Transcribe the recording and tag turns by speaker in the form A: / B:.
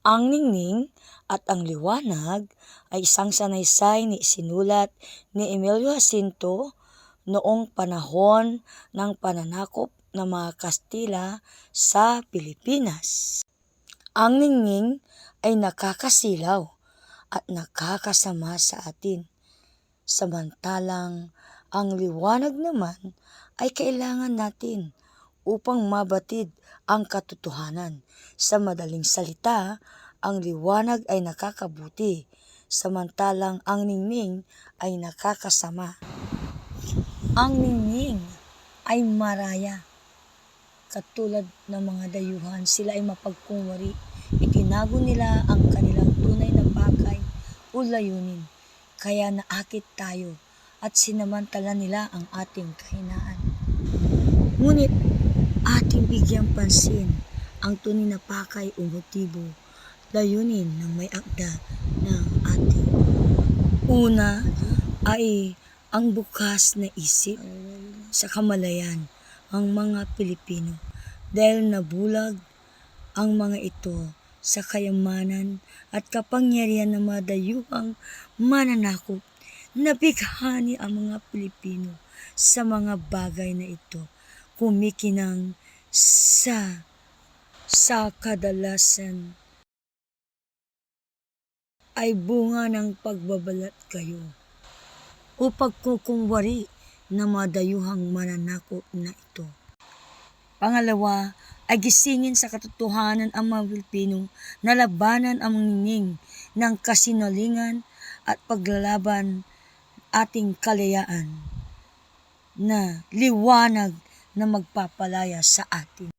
A: Ang ningning at ang liwanag ay isang sanaysay na isinulat ni Emilio Jacinto noong panahon ng pananakop ng mga Kastila sa Pilipinas. Ang ningning ay nakakasilaw at nakakasama sa atin, samantalang ang liwanag naman ay kailangan natin upang mabatid ang katotohanan. Sa madaling salita, ang liwanag ay nakakabuti, samantalang ang ningning ay nakakasama. Ang ningning ay maraya. Katulad ng mga dayuhan, sila ay mapagkunwari. Itinago nila ang kanilang tunay na pakay o layunin. Kaya naakit tayo at sinamantala nila ang ating kahinaan. Ngunit ating bigyang pansin ang tunay na pakay o motibo, layunin ng may akda ng ating. Una ay ang bukas na isip sa kamalayan ang mga Pilipino dahil nabulag ang mga ito sa kayamanan at kapangyarihan ng mga dayuhang mananakop. Nabighani ang mga Pilipino sa mga bagay na ito, kumikinang sa kadalasan ay bunga ng pagbabalat kayo o pagkukunwari ng mga dayuhang mananakop na ito. Pangalawa ay gisingin sa katotohanan ang mga Pilipino na labanan ang ningning ng kasinungalingan at paglalaban ating kalayaan na liwanag na magpapalaya sa atin.